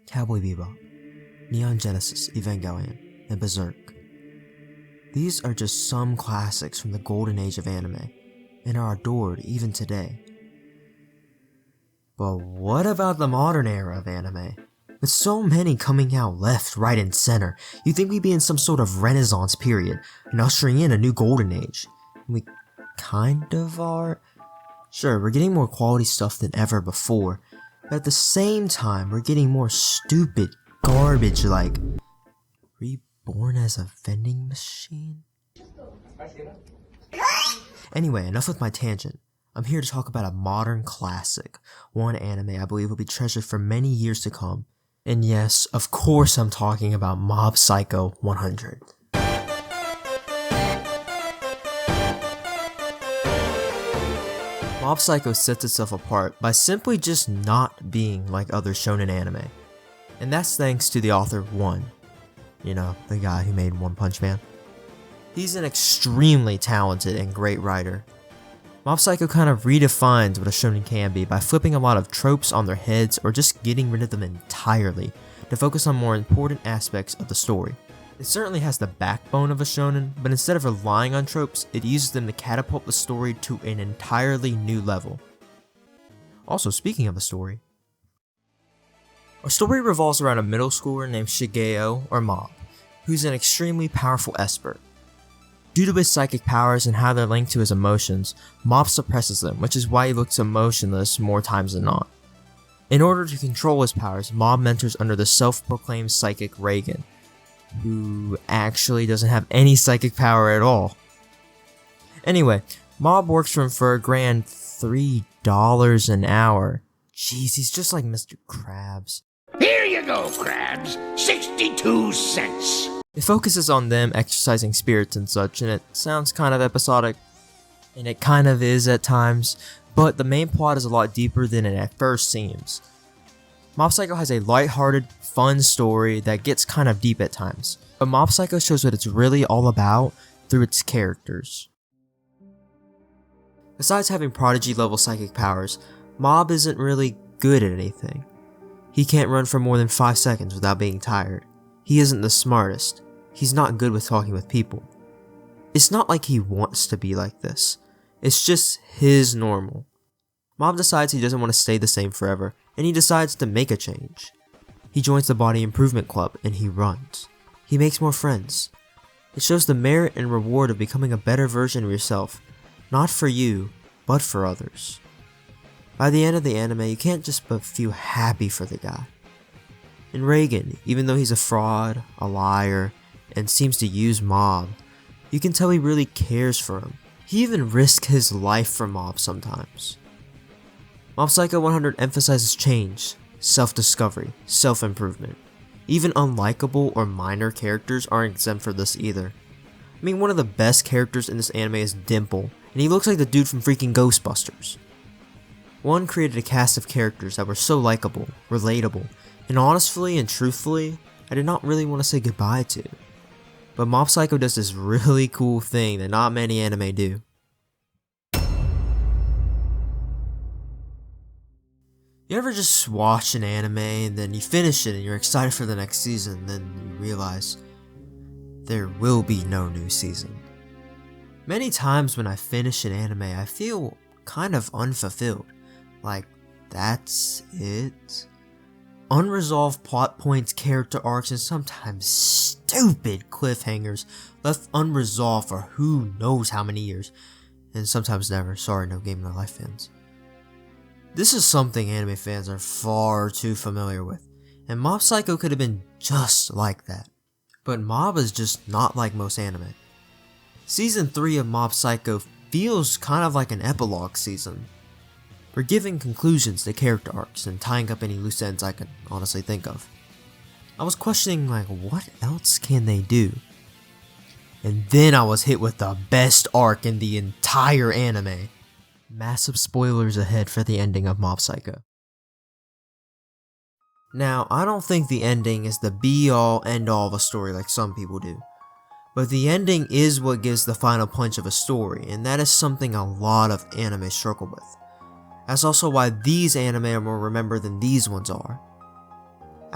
Cowboy Bebop, Neon Genesis Evangelion, and Berserk. These are just some classics from the golden age of anime, and are adored even today. But what about the modern era of anime? With so many coming out left, right, and center, you'd think we'd be in some sort of renaissance period, and ushering in a new golden age. We kind of are. Sure, we're getting more quality stuff than ever before, but at the same time, we're getting more stupid garbage like Reborn as a Vending Machine? Anyway, enough with my tangent. I'm here to talk about a modern classic, one anime I believe will be treasured for many years to come. And yes, of course I'm talking about Mob Psycho 100. Mob Psycho sets itself apart by simply just not being like other shonen anime. And that's thanks to the author One. You know, the guy who made One Punch Man. He's an extremely talented and great writer. Mob Psycho kind of redefines what a shonen can be by flipping a lot of tropes on their heads or just getting rid of them entirely to focus on more important aspects of the story. It certainly has the backbone of a shonen, but instead of relying on tropes, it uses them to catapult the story to an entirely new level. Also, speaking of the story, our story revolves around a middle schooler named Shigeo, or Mob, who's an extremely powerful esper. Due to his psychic powers and how they're linked to his emotions, Mob suppresses them, which is why he looks emotionless more times than not. In order to control his powers, Mob mentors under the self-proclaimed psychic Reigen, who actually doesn't have any psychic power at all. Anyway, Mob works for him for a grand $3 an hour. Jeez, he's just like Mr. Krabs. Here you go, Krabs. 62 cents. It focuses on them exercising spirits and such, and it sounds kind of episodic, and it kind of is at times, but the main plot is a lot deeper than it at first seems. Mob Psycho has a lighthearted, fun story that gets kind of deep at times, but Mob Psycho shows what it's really all about through its characters. Besides having prodigy level psychic powers, Mob isn't really good at anything. He can't run for more than 5 seconds without being tired. He isn't the smartest. He's not good with talking with people. It's not like he wants to be like this. It's just his normal. Mob decides he doesn't want to stay the same forever, and he decides to make a change. He joins the Body Improvement Club, and he runs. He makes more friends. It shows the merit and reward of becoming a better version of yourself, not for you, but for others. By the end of the anime, you can't just but feel happy for the guy. And Reigen, even though he's a fraud, a liar, and seems to use Mob, you can tell he really cares for him. He even risks his life for Mob sometimes. Mob Psycho 100 emphasizes change, self-discovery, self-improvement. Even unlikable or minor characters aren't exempt from this either. I mean, one of the best characters in this anime is Dimple, and he looks like the dude from freaking Ghostbusters. One created a cast of characters that were so likable, relatable, and honestly and truthfully, I did not really want to say goodbye to. But Mob Psycho does this really cool thing that not many anime do. You ever just watch an anime and then you finish it and you're excited for the next season, then you realize there will be no new season? Many times when I finish an anime, I feel kind of unfulfilled. Like, that's it? Unresolved plot points, character arcs, and sometimes stupid cliffhangers left unresolved for who knows how many years, and sometimes never. Sorry, no Game of Their Life fans. This is something anime fans are far too familiar with, and Mob Psycho could have been just like that. But Mob is just not like most anime. Season 3 of Mob Psycho feels kind of like an epilogue season. We're giving conclusions to character arcs and tying up any loose ends I can honestly think of. I was questioning like, what else can they do? And then I was hit with the best arc in the entire anime. Massive spoilers ahead for the ending of Mob Psycho. Now, I don't think the ending is the be-all, end-all of a story like some people do. But the ending is what gives the final punch of a story, and that is something a lot of anime struggle with. That's also why these anime are more remembered than these ones are.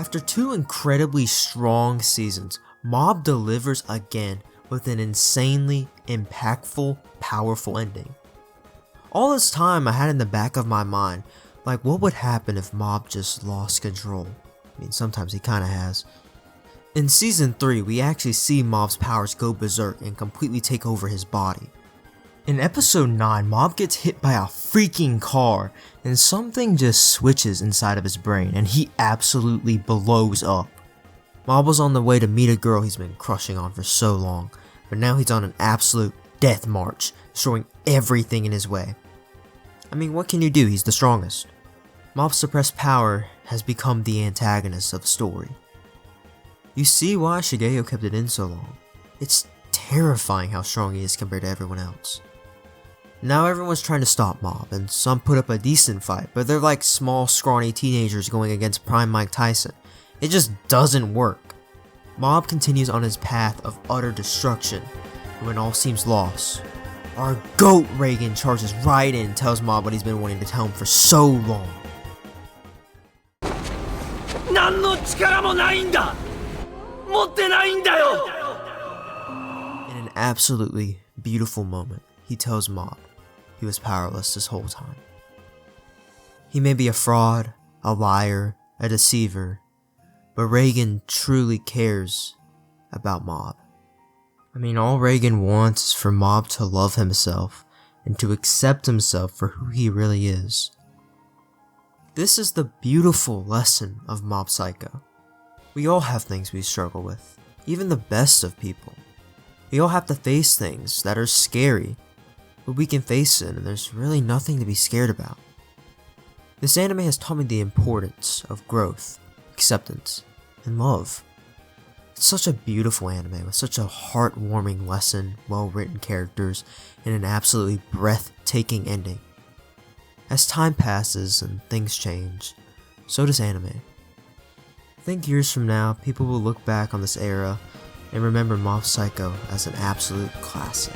After 2 incredibly strong seasons, Mob delivers again with an insanely impactful, powerful ending. All this time I had in the back of my mind, like, what would happen if Mob just lost control? I mean, sometimes he kinda has. In Season 3, we actually see Mob's powers go berserk and completely take over his body. In Episode 9, Mob gets hit by a freaking car, and something just switches inside of his brain, and he absolutely blows up. Mob was on the way to meet a girl he's been crushing on for so long, but now he's on an absolute death march, destroying everything in his way. I mean, what can you do? He's the strongest. Mob's suppressed power has become the antagonist of the story. You see why Shigeo kept it in so long. It's terrifying how strong he is compared to everyone else. Now everyone's trying to stop Mob, and some put up a decent fight, but they're like small, scrawny teenagers going against Prime Mike Tyson. It just doesn't work. Mob continues on his path of utter destruction, and when all seems lost, our GOAT Reigen charges right in and tells Mob what he's been wanting to tell him for so long. In an absolutely beautiful moment, he tells Mob he was powerless this whole time. He may be a fraud, a liar, a deceiver, but Reigen truly cares about Mob. I mean, all Reigen wants is for Mob to love himself and to accept himself for who he really is. This is the beautiful lesson of Mob Psycho. We all have things we struggle with, even the best of people. We all have to face things that are scary, but we can face it and there's really nothing to be scared about. This anime has taught me the importance of growth, acceptance, and love. It's such a beautiful anime with such a heartwarming lesson, well-written characters, and an absolutely breathtaking ending. As time passes and things change, so does anime. I think years from now, people will look back on this era and remember Mob Psycho as an absolute classic.